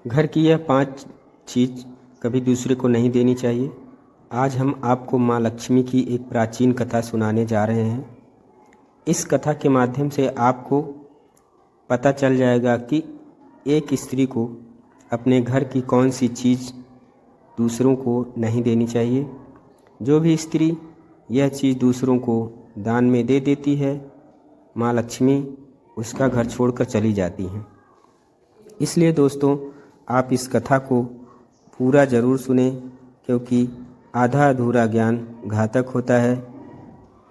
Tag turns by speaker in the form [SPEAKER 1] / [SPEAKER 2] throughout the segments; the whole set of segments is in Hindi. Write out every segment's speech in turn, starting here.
[SPEAKER 1] घर की यह 5 चीज़ कभी दूसरे को नहीं देनी चाहिए। आज हम आपको माँ लक्ष्मी की एक प्राचीन कथा सुनाने जा रहे हैं। इस कथा के माध्यम से आपको पता चल जाएगा कि एक स्त्री को अपने घर की कौन सी चीज़ दूसरों को नहीं देनी चाहिए। जो भी स्त्री यह चीज़ दूसरों को दान में दे देती है, माँ लक्ष्मी उसका घर छोड़कर चली जाती हैं। इसलिए दोस्तों, आप इस कथा को पूरा ज़रूर सुनें, क्योंकि आधा अधूरा ज्ञान घातक होता है।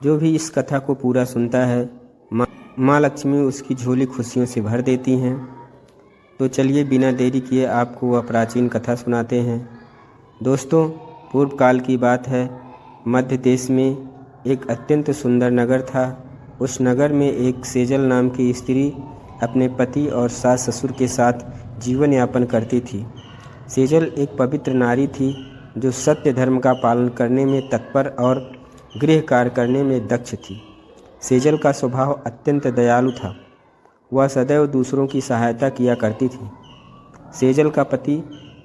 [SPEAKER 1] जो भी इस कथा को पूरा सुनता है, माँ लक्ष्मी उसकी झोली खुशियों से भर देती हैं। तो चलिए बिना देरी किए आपको वह प्राचीन कथा सुनाते हैं। दोस्तों, पूर्व काल की बात है। मध्य देश में एक अत्यंत सुंदर नगर था। उस नगर में एक सेजल नाम की स्त्री अपने पति और सास ससुर के साथ जीवन यापन करती थी। सेजल एक पवित्र नारी थी जो सत्य धर्म का पालन करने में तत्पर और गृह कार्य करने में दक्ष थी। सेजल का स्वभाव अत्यंत दयालु था। वह सदैव दूसरों की सहायता किया करती थी। सेजल का पति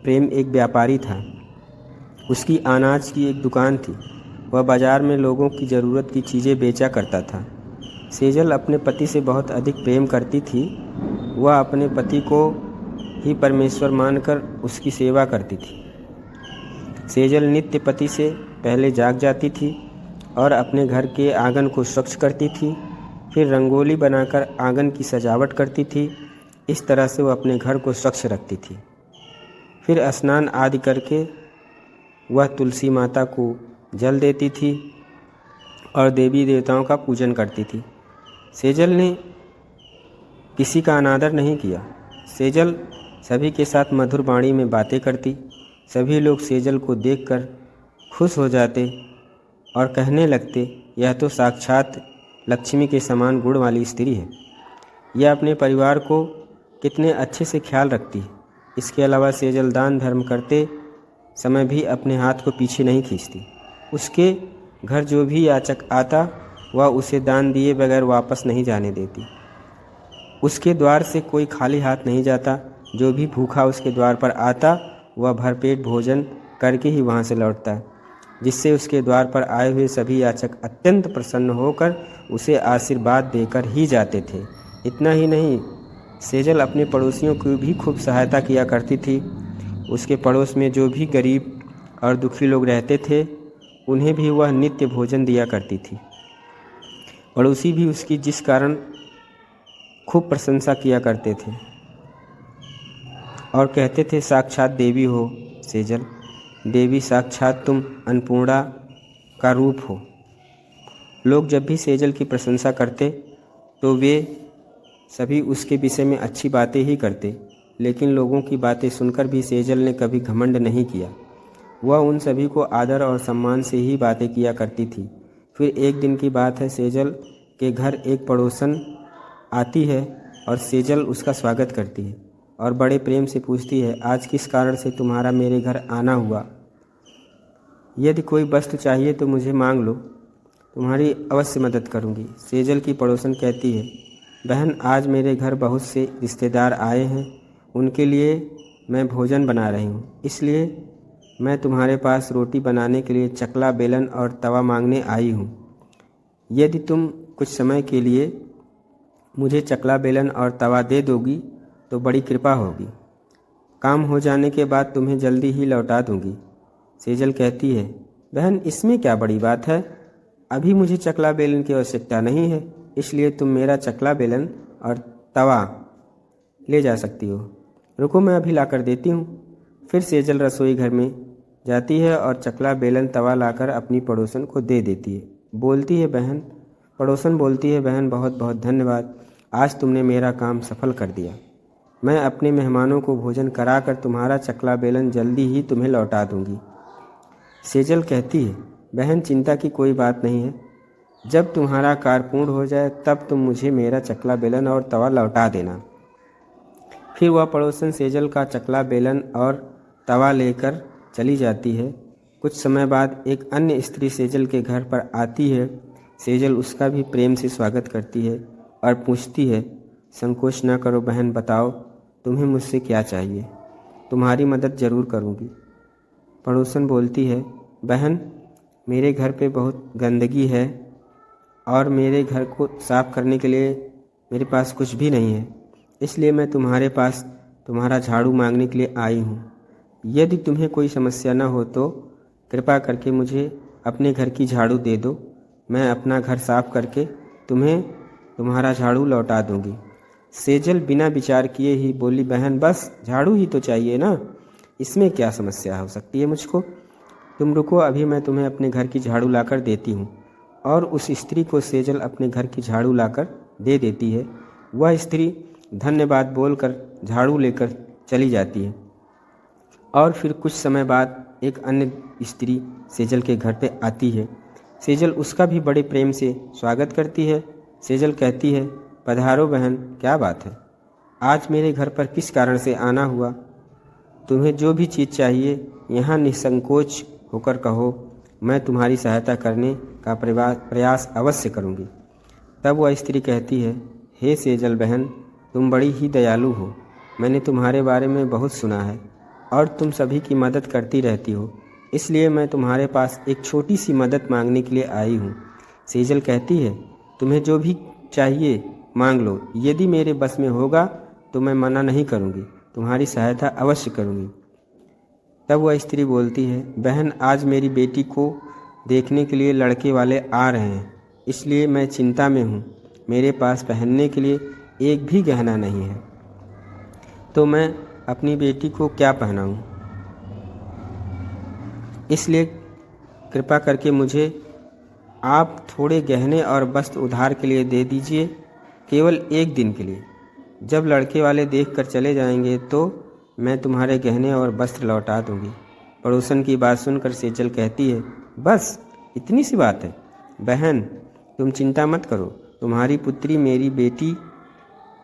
[SPEAKER 1] प्रेम एक व्यापारी था। उसकी अनाज की एक दुकान थी। वह बाजार में लोगों की ज़रूरत की चीज़ें बेचा करता था। सेजल अपने पति से बहुत अधिक प्रेम करती थी। वह अपने पति को ही परमेश्वर मानकर उसकी सेवा करती थी। सेजल नित्य पति से पहले जाग जाती थी और अपने घर के आंगन को स्वच्छ करती थी। फिर रंगोली बनाकर आंगन की सजावट करती थी। इस तरह से वह अपने घर को स्वच्छ रखती थी। फिर स्नान आदि करके वह तुलसी माता को जल देती थी और देवी देवताओं का पूजन करती थी। सेजल ने किसी का अनादर नहीं किया। सेजल सभी के साथ मधुर वाणी में बातें करती। सभी लोग सेजल को देखकर खुश हो जाते और कहने लगते, यह तो साक्षात लक्ष्मी के समान गुण वाली स्त्री है। यह अपने परिवार को कितने अच्छे से ख्याल रखती है। इसके अलावा सेजल दान धर्म करते समय भी अपने हाथ को पीछे नहीं खींचती। उसके घर जो भी याचक आता, वह उसे दान दिए बगैर वापस नहीं जाने देती। उसके द्वार से कोई खाली हाथ नहीं जाता। जो भी भूखा उसके द्वार पर आता, वह भरपेट भोजन करके ही वहाँ से लौटता है, जिससे उसके द्वार पर आए हुए सभी याचक अत्यंत प्रसन्न होकर उसे आशीर्वाद देकर ही जाते थे। इतना ही नहीं, सेजल अपने पड़ोसियों की भी खूब सहायता किया करती थी। उसके पड़ोस में जो भी गरीब और दुखी लोग रहते थे, उन्हें भी वह नित्य भोजन दिया करती थी। पड़ोसी भी उसकी जिस कारण खूब प्रशंसा किया करते थे और कहते थे, साक्षात देवी हो सेजल, देवी साक्षात तुम अन्नपूर्णा का रूप हो। लोग जब भी सेजल की प्रशंसा करते तो वे सभी उसके विषय में अच्छी बातें ही करते, लेकिन लोगों की बातें सुनकर भी सेजल ने कभी घमंड नहीं किया। वह उन सभी को आदर और सम्मान से ही बातें किया करती थी। फिर एक दिन की बात है, सेजल के घर एक पड़ोसन आती है और सेजल उसका स्वागत करती है और बड़े प्रेम से पूछती है, आज किस कारण से तुम्हारा मेरे घर आना हुआ? यदि कोई वस्तु चाहिए तो मुझे मांग लो, तुम्हारी अवश्य मदद करूंगी। सेजल की पड़ोसन कहती है, बहन, आज मेरे घर बहुत से रिश्तेदार आए हैं। उनके लिए मैं भोजन बना रही हूँ, इसलिए मैं तुम्हारे पास रोटी बनाने के लिए चकला, बेलन और तवा मांगने आई हूँ। यदि तुम कुछ समय के लिए मुझे चकला, बेलन और तवा दे दोगी तो बड़ी कृपा होगी। काम हो जाने के बाद तुम्हें जल्दी ही लौटा दूंगी। सेजल कहती है, बहन, इसमें क्या बड़ी बात है? अभी मुझे चकला बेलन की आवश्यकता नहीं है, इसलिए तुम मेरा चकला, बेलन और तवा ले जा सकती हो। रुको, मैं अभी लाकर देती हूँ। फिर सेजल रसोई घर में जाती है और चकला, बेलन, तवा लाकर अपनी पड़ोसन को दे देती है। पड़ोसन बोलती है, बहन, बहुत बहुत धन्यवाद। आज तुमने मेरा काम सफल कर दिया। मैं अपने मेहमानों को भोजन कराकर तुम्हारा चकला, बेलन जल्दी ही तुम्हें लौटा दूंगी। सेजल कहती है, बहन, चिंता की कोई बात नहीं है। जब तुम्हारा कार्य पूर्ण हो जाए तब तुम मुझे मेरा चकला, बेलन और तवा लौटा देना। फिर वह पड़ोसन सेजल का चकला, बेलन और तवा लेकर चली जाती है। कुछ समय बाद एक अन्य स्त्री सेजल के घर पर आती है। सेजल उसका भी प्रेम से स्वागत करती है और पूछती है, संकोच न करो बहन, बताओ तुम्हें मुझसे क्या चाहिए? तुम्हारी मदद ज़रूर करूँगी। पड़ोसन बोलती है, बहन मेरे घर पे बहुत गंदगी है और मेरे घर को साफ़ करने के लिए मेरे पास कुछ भी नहीं है, इसलिए मैं तुम्हारे पास तुम्हारा झाड़ू मांगने के लिए आई हूँ। यदि तुम्हें कोई समस्या न हो तो कृपा करके मुझे अपने घर की झाड़ू दे दो। मैं अपना घर साफ़ करके तुम्हें तुम्हारा झाड़ू लौटा दूँगी। सेजल बिना विचार किए ही बोली, बहन बस झाड़ू ही तो चाहिए ना, इसमें क्या समस्या हो सकती है मुझको। तुम रुको, अभी मैं तुम्हें अपने घर की झाड़ू लाकर देती हूँ। और उस स्त्री को सेजल अपने घर की झाड़ू लाकर दे देती है। वह स्त्री धन्यवाद बोलकर झाड़ू लेकर चली जाती है। और फिर कुछ समय बाद एक अन्य स्त्री सेजल के घर पे आती है। सेजल उसका भी बड़े प्रेम से स्वागत करती है। सेजल कहती है, पधारो बहन, क्या बात है, आज मेरे घर पर किस कारण से आना हुआ। तुम्हें जो भी चीज़ चाहिए यहाँ निसंकोच होकर कहो, मैं तुम्हारी सहायता करने का प्रयास अवश्य करूँगी। तब वह स्त्री कहती है, हे सेजल बहन, तुम बड़ी ही दयालु हो। मैंने तुम्हारे बारे में बहुत सुना है और तुम सभी की मदद करती रहती हो, इसलिए मैं तुम्हारे पास एक छोटी सी मदद मांगने के लिए आई हूँ। सेजल कहती है, तुम्हें जो भी चाहिए मांग लो, यदि मेरे बस में होगा तो मैं मना नहीं करूँगी, तुम्हारी सहायता अवश्य करूँगी। तब वह स्त्री बोलती है, बहन आज मेरी बेटी को देखने के लिए लड़के वाले आ रहे हैं, इसलिए मैं चिंता में हूँ। मेरे पास पहनने के लिए एक भी गहना नहीं है, तो मैं अपनी बेटी को क्या पहनाऊँ। इसलिए कृपा करके मुझे आप थोड़े गहने और वस्त्र उधार के लिए दे दीजिए, केवल एक दिन के लिए। जब लड़के वाले देखकर चले जाएंगे तो मैं तुम्हारे गहने और वस्त्र लौटा दूंगी। पड़ोसन की बात सुनकर सेजल कहती है, बस इतनी सी बात है। बहन तुम चिंता मत करो, तुम्हारी पुत्री मेरी बेटी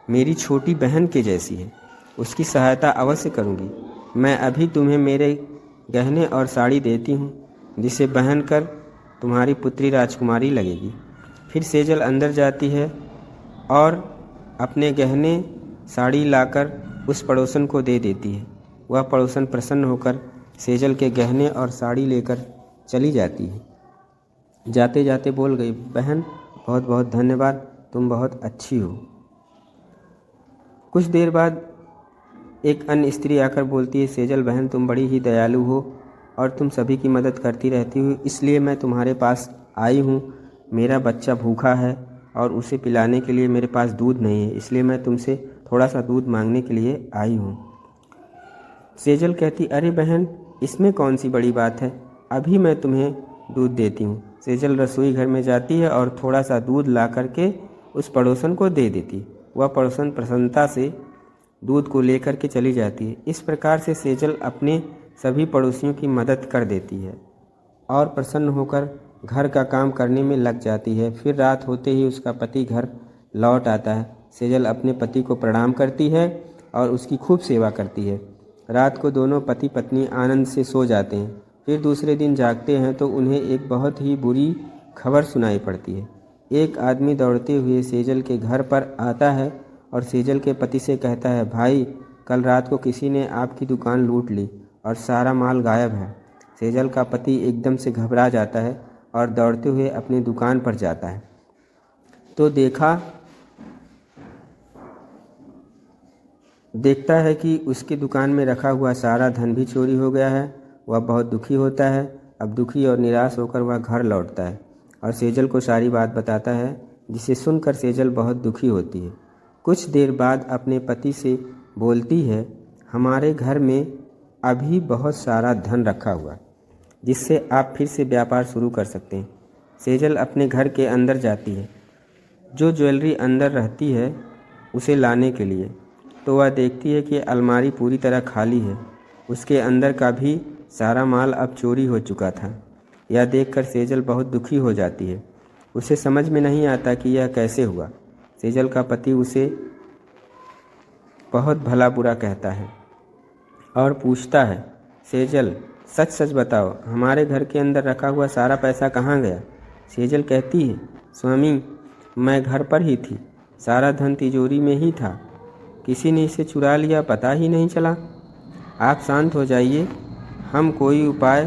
[SPEAKER 1] मेरी छोटी बहन के जैसी है, उसकी सहायता अवश्य करूंगी। मैं अभी तुम्हें मेरे गहने और साड़ी देती हूँ, जिसे पहन कर तुम्हारी पुत्री राजकुमारी लगेगी। फिर सेजल अंदर जाती है और अपने गहने साड़ी लाकर उस पड़ोसन को दे देती है। वह पड़ोसन प्रसन्न होकर सेजल के गहने और साड़ी लेकर चली जाती है। जाते जाते बोल गई, बहन बहुत बहुत धन्यवाद, तुम बहुत अच्छी हो। कुछ देर बाद एक अन्य स्त्री आकर बोलती है, सेजल बहन तुम बड़ी ही दयालु हो और तुम सभी की मदद करती रहती हो, इसलिए मैं तुम्हारे पास आई हूँ। मेरा बच्चा भूखा है और उसे पिलाने के लिए मेरे पास दूध नहीं है, इसलिए मैं तुमसे थोड़ा सा दूध मांगने के लिए आई हूँ। सेजल कहती, अरे बहन इसमें कौन सी बड़ी बात है, अभी मैं तुम्हें दूध देती हूँ। सेजल रसोई घर में जाती है और थोड़ा सा दूध ला करके उस पड़ोसन को दे देती। वह पड़ोसन प्रसन्नता से दूध को लेकर के चली जाती है। इस प्रकार से सेजल अपने सभी पड़ोसियों की मदद कर देती है और प्रसन्न होकर घर का काम करने में लग जाती है। फिर रात होते ही उसका पति घर लौट आता है। सेजल अपने पति को प्रणाम करती है और उसकी खूब सेवा करती है। रात को दोनों पति पत्नी आनंद से सो जाते हैं। फिर दूसरे दिन जागते हैं तो उन्हें एक बहुत ही बुरी खबर सुनाई पड़ती है। एक आदमी दौड़ते हुए सेजल के घर पर आता है और सेजल के पति से कहता है, भाई कल रात को किसी ने आपकी दुकान लूट ली और सारा माल गायब है। सेजल का पति एकदम से घबरा जाता है और दौड़ते हुए अपनी दुकान पर जाता है तो देखता है कि उसकी दुकान में रखा हुआ सारा धन भी चोरी हो गया है। वह बहुत दुखी होता है। अब दुखी और निराश होकर वह घर लौटता है और सेजल को सारी बात बताता है, जिसे सुनकर सेजल बहुत दुखी होती है। कुछ देर बाद अपने पति से बोलती है, हमारे घर में अभी बहुत सारा धन रखा हुआ, जिससे आप फिर से व्यापार शुरू कर सकते हैं। सेजल अपने घर के अंदर जाती है जो ज्वेलरी अंदर रहती है उसे लाने के लिए, तो वह देखती है कि अलमारी पूरी तरह खाली है। उसके अंदर का भी सारा माल अब चोरी हो चुका था। यह देखकर सेजल बहुत दुखी हो जाती है। उसे समझ में नहीं आता कि यह कैसे हुआ। सेजल का पति उसे बहुत भला बुरा कहता है और पूछता है, सेजल सच सच बताओ, हमारे घर के अंदर रखा हुआ सारा पैसा कहाँ गया। सेजल कहती है, स्वामी मैं घर पर ही थी, सारा धन तिजोरी में ही था, किसी ने इसे चुरा लिया पता ही नहीं चला। आप शांत हो जाइए, हम कोई उपाय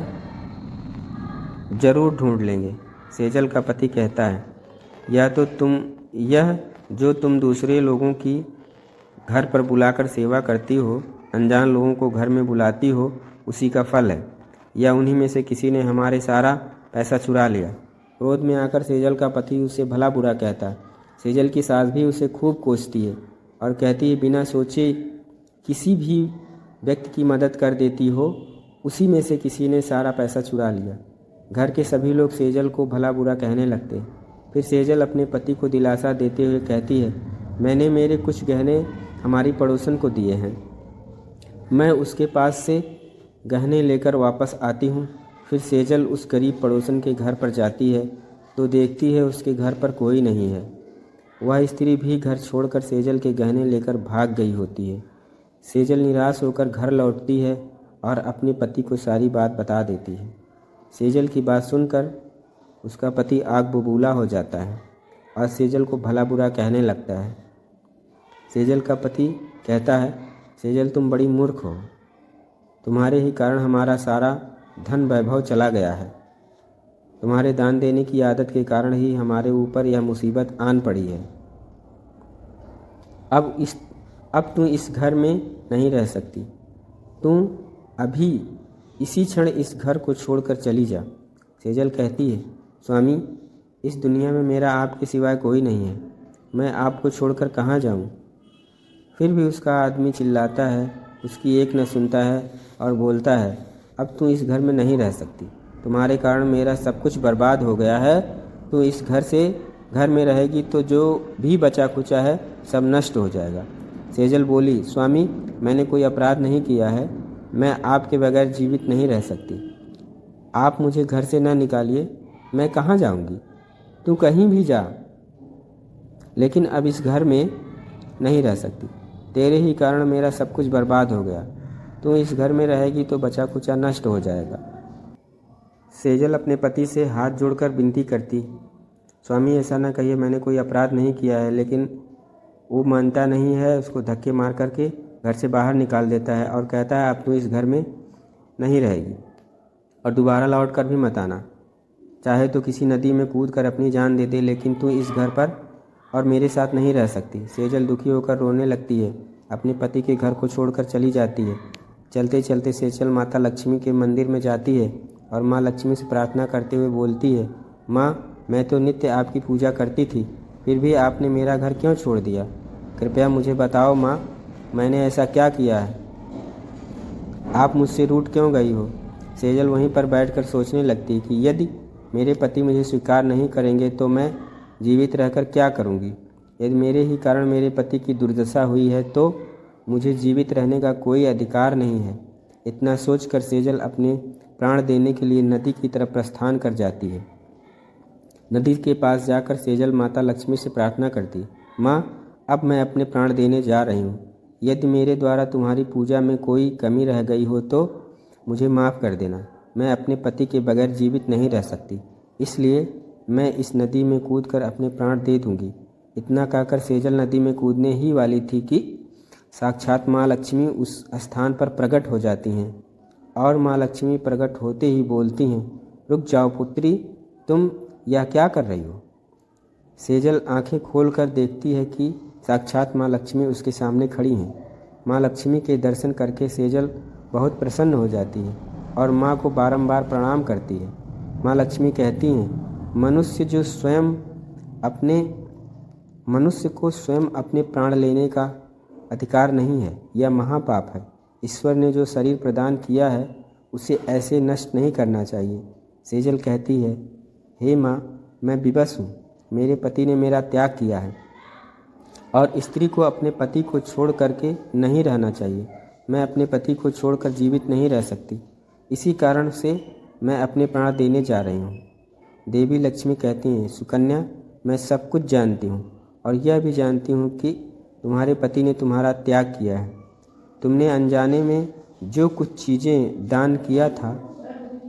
[SPEAKER 1] ज़रूर ढूंढ लेंगे। सेजल का पति कहता है, यह जो तुम दूसरे लोगों की घर पर बुलाकर सेवा करती हो, अनजान लोगों को घर में बुलाती हो, उसी का फल है, या उन्हीं में से किसी ने हमारे सारा पैसा चुरा लिया। क्रोध में आकर सेजल का पति उसे भला बुरा कहता है। सेजल की सास भी उसे खूब कोसती है और कहती है, बिना सोचे किसी भी व्यक्ति की मदद कर देती हो, उसी में से किसी ने सारा पैसा चुरा लिया। घर के सभी लोग सेजल को भला बुरा कहने लगते हैं। फिर सेजल अपने पति को दिलासा देते हुए कहती है, मैंने मेरे कुछ गहने हमारी पड़ोसन को दिए हैं, मैं उसके पास से गहने लेकर वापस आती हूँ। फिर सेजल उस गरीब पड़ोसन के घर पर जाती है तो देखती है उसके घर पर कोई नहीं है। वह स्त्री भी घर छोड़कर सेजल के गहने लेकर भाग गई होती है। सेजल निराश होकर घर लौटती है और अपने पति को सारी बात बता देती है। सेजल की बात सुनकर उसका पति आग बबूला हो जाता है और सेजल को भला बुरा कहने लगता है। सेजल का पति कहता है, सेजल तुम बड़ी मूर्ख हो, तुम्हारे ही कारण हमारा सारा धन वैभव चला गया है। तुम्हारे दान देने की आदत के कारण ही हमारे ऊपर यह मुसीबत आन पड़ी है। अब तू इस घर में नहीं रह सकती, तू अभी इसी क्षण इस घर को छोड़कर चली जा। सेजल कहती है, स्वामी, इस दुनिया में मेरा आपके सिवाय कोई नहीं है, मैं आपको छोड़कर कहाँ जाऊँ। फिर भी उसका आदमी चिल्लाता है, उसकी एक न सुनता है और बोलता है, अब तू इस घर में नहीं रह सकती, तुम्हारे कारण मेरा सब कुछ बर्बाद हो गया है। तू इस घर में रहेगी तो जो भी बचा खुचा है सब नष्ट हो जाएगा। सेजल बोली, स्वामी, मैंने कोई अपराध नहीं किया है, मैं आपके बगैर जीवित नहीं रह सकती। आप मुझे घर से ना निकालिए, मैं कहाँ जाऊँगी। तू कहीं भी जा, लेकिन अब इस घर में नहीं रह सकती। तेरे ही कारण मेरा सब कुछ बर्बाद हो गया। तू इस घर में रहेगी तो बचा खुचा नष्ट हो जाएगा। सेजल अपने पति से हाथ जोड़कर विनती करती, स्वामी ऐसा ना कहिए, मैंने कोई अपराध नहीं किया है। लेकिन वो मानता नहीं है, उसको धक्के मार करके घर से बाहर निकाल देता है और कहता है, अब तू इस घर में नहीं रहेगी और दोबारा लौट कर भी मत आना। चाहे तो किसी नदी में कूद कर अपनी जान दे दे, लेकिन तू इस घर पर और मेरे साथ नहीं रह सकती। सेजल दुखी होकर रोने लगती है, अपने पति के घर को छोड़कर चली जाती है। चलते चलते सेजल माता लक्ष्मी के मंदिर में जाती है और माँ लक्ष्मी से प्रार्थना करते हुए बोलती है, माँ, मैं तो नित्य आपकी पूजा करती थी, फिर भी आपने मेरा घर क्यों छोड़ दिया। कृपया मुझे बताओ माँ, मैंने ऐसा क्या किया है, आप मुझसे रूठ क्यों गई हो। सेजल वहीं पर बैठकर सोचने लगती कि यदि मेरे पति मुझे स्वीकार नहीं करेंगे तो मैं जीवित रहकर क्या करूंगी। यदि मेरे ही कारण मेरे पति की दुर्दशा हुई है तो मुझे जीवित रहने का कोई अधिकार नहीं है। इतना सोचकर सेजल अपने प्राण देने के लिए नदी की तरफ प्रस्थान कर जाती है। नदी के पास जाकर सेजल माता लक्ष्मी से प्रार्थना करती, माँ, अब मैं अपने प्राण देने जा रही हूँ। यदि मेरे द्वारा तुम्हारी पूजा में कोई कमी रह गई हो तो मुझे माफ़ कर देना। मैं अपने पति के बगैर जीवित नहीं रह सकती, इसलिए मैं इस नदी में कूदकर अपने प्राण दे दूंगी। इतना कहकर सेजल नदी में कूदने ही वाली थी कि साक्षात माँ लक्ष्मी उस स्थान पर प्रकट हो जाती हैं और माँ लक्ष्मी प्रकट होते ही बोलती हैं, रुक जाओ पुत्री, तुम यह क्या कर रही हो। सेजल आंखें खोलकर देखती है कि साक्षात माँ लक्ष्मी उसके सामने खड़ी हैं। माँ लक्ष्मी के दर्शन करके सेजल बहुत प्रसन्न हो जाती है और माँ को बारंबार प्रणाम करती है। माँ लक्ष्मी कहती हैं, मनुष्य को स्वयं अपने प्राण लेने का अधिकार नहीं है, यह महापाप है। ईश्वर ने जो शरीर प्रदान किया है उसे ऐसे नष्ट नहीं करना चाहिए। सेजल कहती है, हे माँ, मैं विवश हूँ, मेरे पति ने मेरा त्याग किया है और स्त्री को अपने पति को छोड़ करके नहीं रहना चाहिए। मैं अपने पति को छोड़कर जीवित नहीं रह सकती, इसी कारण से मैं अपने प्राण देने जा रही हूँ। देवी लक्ष्मी कहती हैं, सुकन्या, मैं सब कुछ जानती हूँ और यह भी जानती हूँ कि तुम्हारे पति ने तुम्हारा त्याग किया है। तुमने अनजाने में जो कुछ चीज़ें दान किया था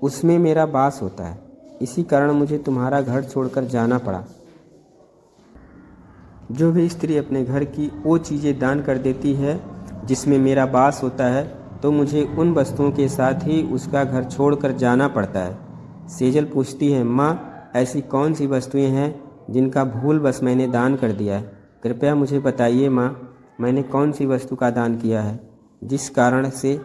[SPEAKER 1] उसमें मेरा वास होता है, इसी कारण मुझे तुम्हारा घर छोड़कर जाना पड़ा। जो भी स्त्री अपने घर की वो चीज़ें दान कर देती है जिसमें मेरा वास होता है, तो मुझे उन वस्तुओं के साथ ही उसका घर छोड़कर जाना पड़ता है। सेजल पूछती है, माँ ऐसी कौन सी वस्तुएं हैं जिनका भूलवश मैंने दान कर दिया है? कृपया मुझे बताइए माँ, मैंने कौन सी वस्तु का दान किया है जिस कारण से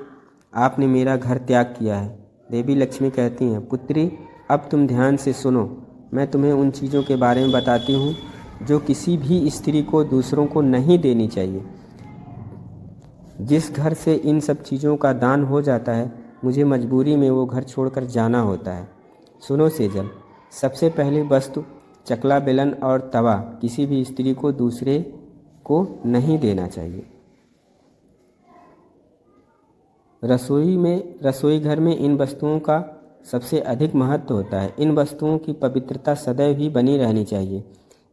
[SPEAKER 1] आपने मेरा घर त्याग किया है? देवी लक्ष्मी कहती हैं, पुत्री अब तुम ध्यान से सुनो। मैं तुम्हें उन चीज़ों के बारे में बताती हूँ जो किसी भी स्त्री को दूसरों को नहीं देनी चाहिए। जिस घर से इन सब चीज़ों का दान हो जाता है, मुझे मजबूरी में वो घर छोड़कर जाना होता है। सुनो सेजल, सबसे पहली वस्तु चकला बेलन और तवा किसी भी स्त्री को दूसरे को नहीं देना चाहिए। रसोई घर में इन वस्तुओं का सबसे अधिक महत्व होता है। इन वस्तुओं की पवित्रता सदैव ही बनी रहनी चाहिए।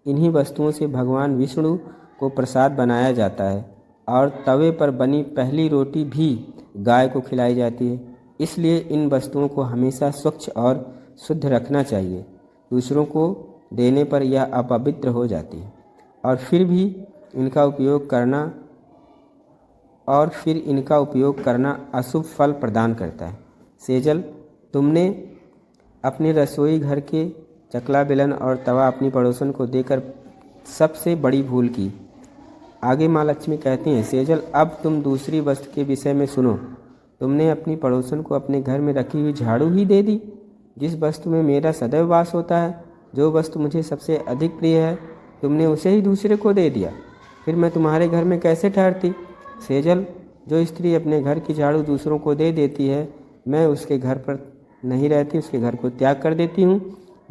[SPEAKER 1] इन्हीं वस्तुओं से भगवान विष्णु को प्रसाद बनाया जाता है और तवे पर बनी पहली रोटी भी गाय को खिलाई जाती है। इसलिए इन वस्तुओं को हमेशा स्वच्छ और शुद्ध रखना चाहिए। दूसरों को देने पर यह अपवित्र हो जाती है और फिर इनका उपयोग करना अशुभ फल प्रदान करता है। सेजल, तुमने अपने रसोई घर के चकला बेलन और तवा अपनी पड़ोसन को देकर सबसे बड़ी भूल की। आगे माँ लक्ष्मी कहती हैं, सेजल अब तुम दूसरी वस्तु के विषय में सुनो। तुमने अपनी पड़ोसन को अपने घर में रखी हुई झाड़ू ही दे दी, जिस वस्तु में मेरा सदैव वास होता है। जो वस्तु मुझे सबसे अधिक प्रिय है, तुमने उसे ही दूसरे को दे दिया। फिर मैं तुम्हारे घर में कैसे ठहरती? सेजल, जो स्त्री अपने घर की झाड़ू दूसरों को दे देती है, मैं उसके घर पर नहीं रहती, उसके घर को त्याग कर देती हूँ।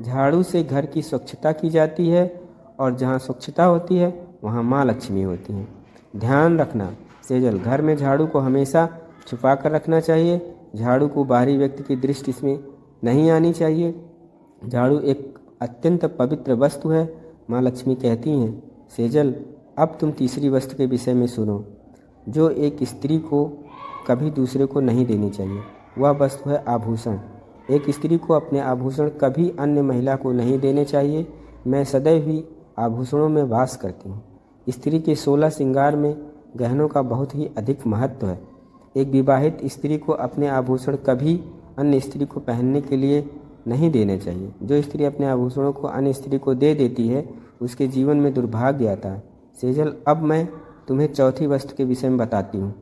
[SPEAKER 1] झाड़ू से घर की स्वच्छता की जाती है और जहाँ स्वच्छता होती है वहाँ माँ लक्ष्मी होती हैं। ध्यान रखना सेजल, घर में झाड़ू को हमेशा छुपा कर रखना चाहिए। झाड़ू को बाहरी व्यक्ति की दृष्टि इसमें नहीं आनी चाहिए। झाड़ू एक अत्यंत पवित्र वस्तु है। माँ लक्ष्मी कहती हैं, सेजल अब तुम तीसरी वस्तु के विषय में सुनो जो एक स्त्री को कभी दूसरे को नहीं देनी चाहिए। वह वस्तु है आभूषण। एक स्त्री को अपने आभूषण कभी अन्य महिला को नहीं देने चाहिए। मैं सदैव ही आभूषणों में वास करती हूँ। स्त्री के 16 श्रृंगार में गहनों का बहुत ही अधिक महत्व है। एक विवाहित स्त्री को अपने आभूषण कभी अन्य स्त्री को पहनने के लिए नहीं देने चाहिए। जो स्त्री अपने आभूषणों को अन्य स्त्री को दे देती है, उसके जीवन में दुर्भाग्य आता है। सेजल, अब मैं तुम्हें चौथी वस्तु के विषय में बताती हूँ।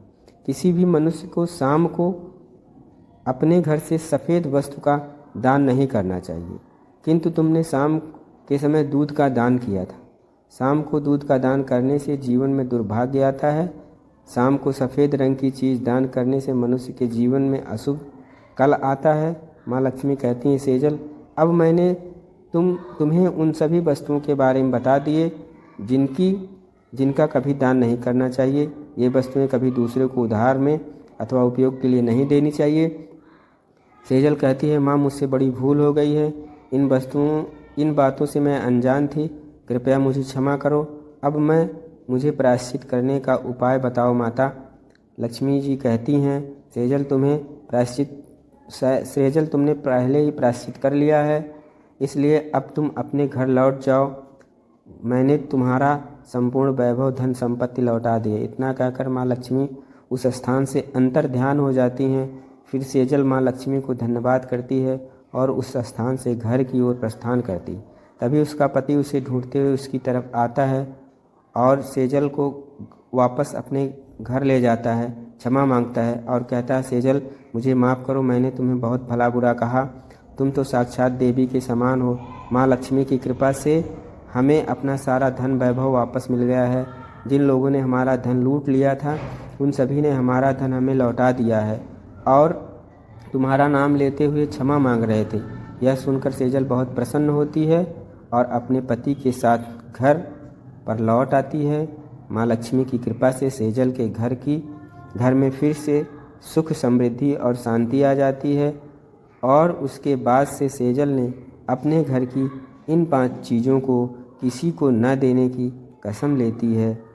[SPEAKER 1] किसी भी मनुष्य को शाम को अपने घर से सफ़ेद वस्तु का दान नहीं करना चाहिए, किंतु तुमने शाम के समय दूध का दान किया था। शाम को दूध का दान करने से जीवन में दुर्भाग्य आता है। शाम को सफ़ेद रंग की चीज़ दान करने से मनुष्य के जीवन में अशुभ कल आता है। माँ लक्ष्मी कहती हैं, सेजल अब मैंने तुम्हें उन सभी वस्तुओं के बारे में बता दिए जिनका कभी दान नहीं करना चाहिए। ये वस्तुएं कभी दूसरे को उधार में अथवा उपयोग के लिए नहीं देनी चाहिए। सेजल कहती है, माँ मुझसे बड़ी भूल हो गई है। इन बातों से मैं अनजान थी। कृपया मुझे क्षमा करो। अब मुझे प्रायश्चित करने का उपाय बताओ माता। लक्ष्मी जी कहती हैं, सेजल तुमने पहले ही प्रायश्चित कर लिया है, इसलिए अब तुम अपने घर लौट जाओ। मैंने तुम्हारा संपूर्ण वैभव धन संपत्ति लौटा दी है। इतना कहकर माँ लक्ष्मी उस स्थान से अंतर ध्यान हो जाती हैं। फिर सेजल माँ लक्ष्मी को धन्यवाद करती है और उस स्थान से घर की ओर प्रस्थान करती। तभी उसका पति उसे ढूंढते हुए उसकी तरफ आता है और सेजल को वापस अपने घर ले जाता है, क्षमा मांगता है और कहता है, सेजल मुझे माफ़ करो, मैंने तुम्हें बहुत भला बुरा कहा। तुम तो साक्षात देवी के समान हो। माँ लक्ष्मी की कृपा से हमें अपना सारा धन वैभव वापस मिल गया है। जिन लोगों ने हमारा धन लूट लिया था, उन सभी ने हमारा धन हमें लौटा दिया है और तुम्हारा नाम लेते हुए क्षमा मांग रहे थे। यह सुनकर सेजल बहुत प्रसन्न होती है और अपने पति के साथ घर पर लौट आती है। माँ लक्ष्मी की कृपा से सेजल के घर में फिर से सुख समृद्धि और शांति आ जाती है और उसके बाद से सेजल ने अपने घर की इन 5 चीज़ों को किसी को न देने की कसम लेती है।